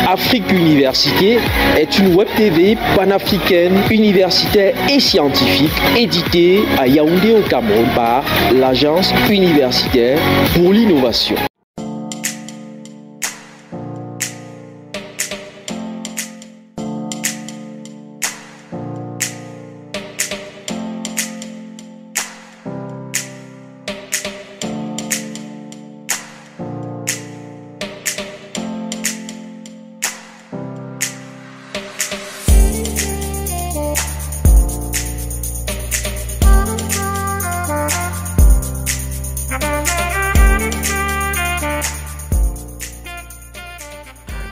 Afrique Université est une web TV panafricaine, universitaire et scientifique éditée à Yaoundé au Cameroun par l'Agence universitaire pour l'innovation.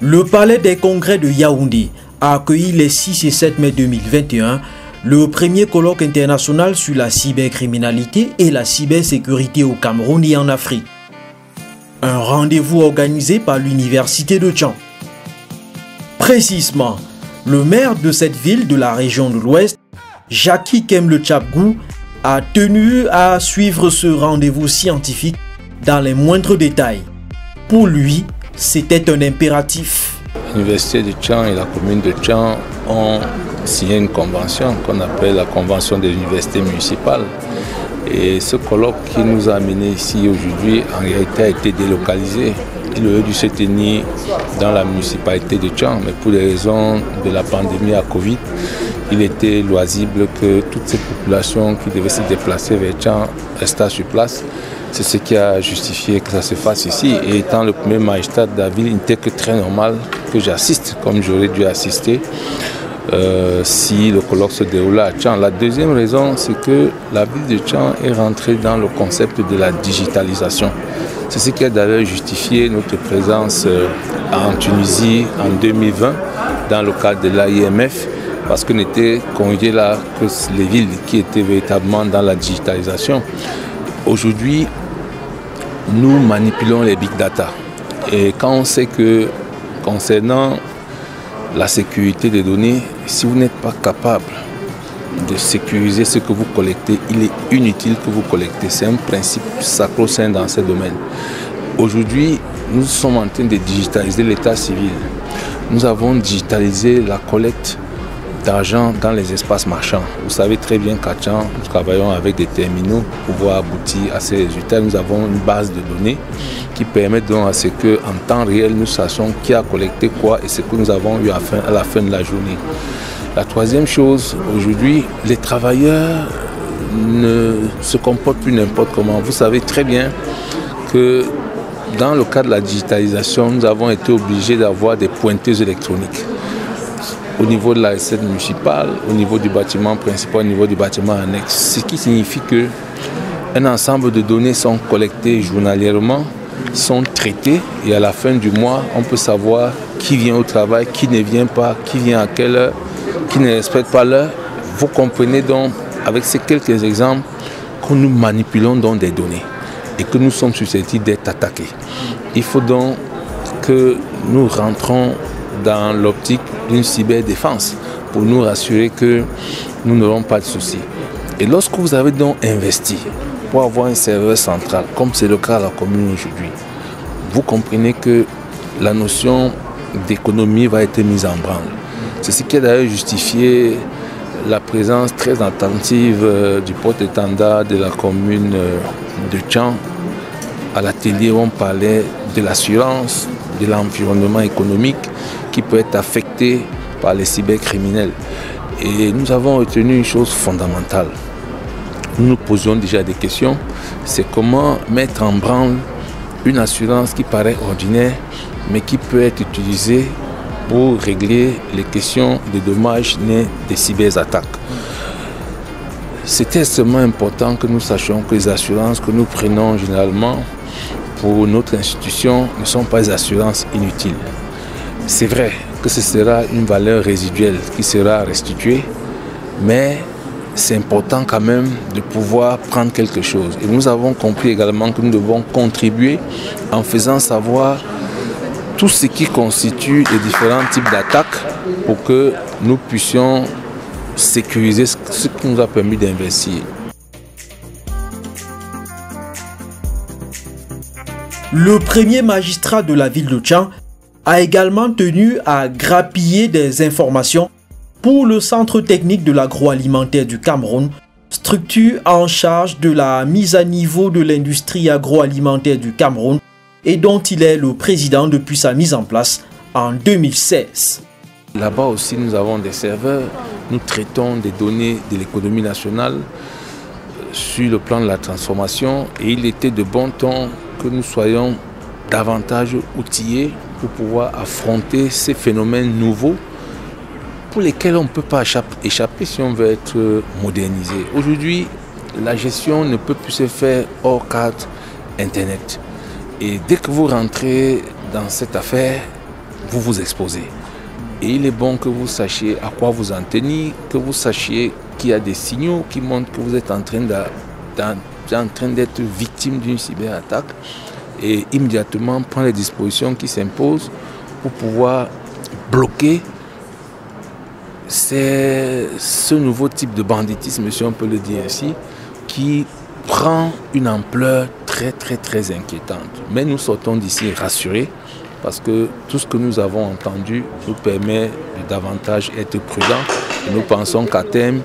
Le Palais des Congrès de Yaoundé a accueilli les 6 et 7 mai 2021 le premier colloque international sur la cybercriminalité et la cybersécurité au Cameroun et en Afrique. Un rendez-vous organisé par l'Université de Tchang. Précisément, le maire de cette ville de la région de l'Ouest, Jackie Kemble Tchapgou, a tenu à suivre ce rendez-vous scientifique dans les moindres détails. Pour lui, c'était un impératif. L'Université de Tchang et la commune de Tchang ont signé une convention qu'on appelle la Convention des universités municipales. Et ce colloque qui nous a amenés ici aujourd'hui, en réalité, a été délocalisé. Il aurait dû se tenir dans la municipalité de Tchang, mais pour les raisons de la pandémie à Covid, il était loisible que toutes ces populations qui devaient se déplacer vers Tchang restent sur place. C'est ce qui a justifié que ça se fasse ici. Et étant le premier magistrat de la ville, il n'était que très normal que j'assiste, comme j'aurais dû assister si le colloque se déroulait à Tchang. La deuxième raison, c'est que la ville de Tchang est rentrée dans le concept de la digitalisation. C'est ce qui a d'ailleurs justifié notre présence en Tunisie en 2020 dans le cadre de l'AIMF, parce qu'on était conviés là que les villes qui étaient véritablement dans la digitalisation. Aujourd'hui, nous manipulons les big data. Et quand on sait que concernant la sécurité des données, si vous n'êtes pas capable de sécuriser ce que vous collectez, il est inutile que vous collectez. C'est un principe sacro-saint dans ce domaine. Aujourd'hui, nous sommes en train de digitaliser l'état civil. Nous avons digitalisé la collecte d'argent dans les espaces marchands. Vous savez très bien qu'à Tchang, nous travaillons avec des terminaux pour pouvoir aboutir à ces résultats. Nous avons une base de données qui permet donc à ce qu'en temps réel, nous sachions qui a collecté quoi et ce que nous avons eu à la fin de la journée. La troisième chose, aujourd'hui, les travailleurs ne se comportent plus n'importe comment. Vous savez très bien que dans le cadre de la digitalisation, nous avons été obligés d'avoir des pointeuses électroniques. Au niveau de la recette municipale, au niveau du bâtiment principal, au niveau du bâtiment annexe. Ce qui signifie qu'un ensemble de données sont collectées journalièrement, sont traitées et à la fin du mois, on peut savoir qui vient au travail, qui ne vient pas, qui vient à quelle heure, qui ne respecte pas l'heure. Vous comprenez donc, avec ces quelques exemples, que nous manipulons donc des données et que nous sommes susceptibles d'être attaqués. Il faut donc que nous rentrons dans l'optique d'une cyberdéfense pour nous rassurer que nous n'aurons pas de soucis. Et lorsque vous avez donc investi pour avoir un serveur central, comme c'est le cas à la commune aujourd'hui, vous comprenez que la notion d'économie va être mise en branle. C'est ce qui a d'ailleurs justifié la présence très attentive du porte-étendard de la commune de Tchang à l'atelier où on parlait de l'assurance, de l'environnement économique qui peut être affecté par les cybercriminels. Et nous avons retenu une chose fondamentale. Nous nous posions déjà des questions. C'est comment mettre en branle une assurance qui paraît ordinaire, mais qui peut être utilisée pour régler les questions de dommages nés des cyberattaques. C'est extrêmement important que nous sachions que les assurances que nous prenons généralement pour notre institution ne sont pas des assurances inutiles. C'est vrai que ce sera une valeur résiduelle qui sera restituée, mais c'est important quand même de pouvoir prendre quelque chose. Et nous avons compris également que nous devons contribuer en faisant savoir tout ce qui constitue les différents types d'attaques pour que nous puissions sécuriser ce qui nous a permis d'investir. Le premier magistrat de la ville de Tchang a également tenu à grappiller des informations pour le Centre technique de l'agroalimentaire du Cameroun, structure en charge de la mise à niveau de l'industrie agroalimentaire du Cameroun et dont il est le président depuis sa mise en place en 2016. Là-bas aussi, nous avons des serveurs. Nous traitons des données de l'économie nationale sur le plan de la transformation et il était de bon ton que nous soyons davantage outillés pour pouvoir affronter ces phénomènes nouveaux pour lesquels on ne peut pas échapper si on veut être modernisé. Aujourd'hui, la gestion ne peut plus se faire hors cadre Internet. Et dès que vous rentrez dans cette affaire, vous vous exposez. Et il est bon que vous sachiez à quoi vous en tenir, que vous sachiez qu'il y a des signaux qui montrent que vous êtes en train d'être victime d'une cyberattaque et immédiatement prendre les dispositions qui s'imposent pour pouvoir bloquer ce nouveau type de banditisme, si on peut le dire ainsi, qui prend une ampleur très inquiétante. Mais nous sortons d'ici rassurés parce que tout ce que nous avons entendu nous permet de davantage être prudents et nous pensons qu'à terme,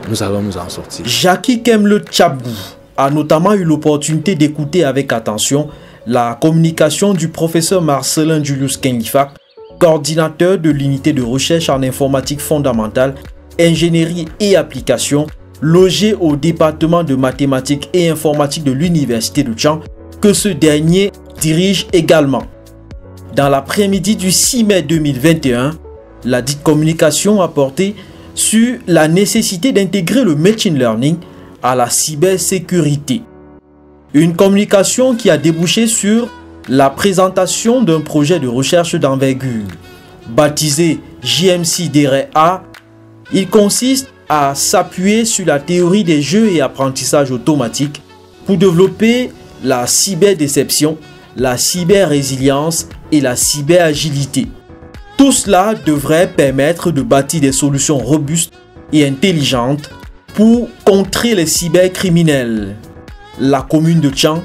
nous allons nous en sortir. Jackie Kemle Tchabou a notamment eu l'opportunité d'écouter avec attention la communication du professeur Marcelin Julius Kenlifak, coordinateur de l'unité de recherche en informatique fondamentale, ingénierie et application, logé au département de mathématiques et informatique de l'université de Tchang, que ce dernier dirige également. Dans l'après-midi du 6 mai 2021, la dite communication a porté sur la nécessité d'intégrer le machine learning à la cybersécurité. Une communication qui a débouché sur la présentation d'un projet de recherche d'envergure. Baptisé JMC-A, il consiste à s'appuyer sur la théorie des jeux et apprentissage automatique pour développer la cyberdéception, la cyber-résilience et la cyber-agilité. Tout cela devrait permettre de bâtir des solutions robustes et intelligentes pour contrer les cybercriminels. La commune de Tchang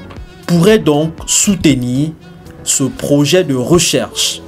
pourrait donc soutenir ce projet de recherche.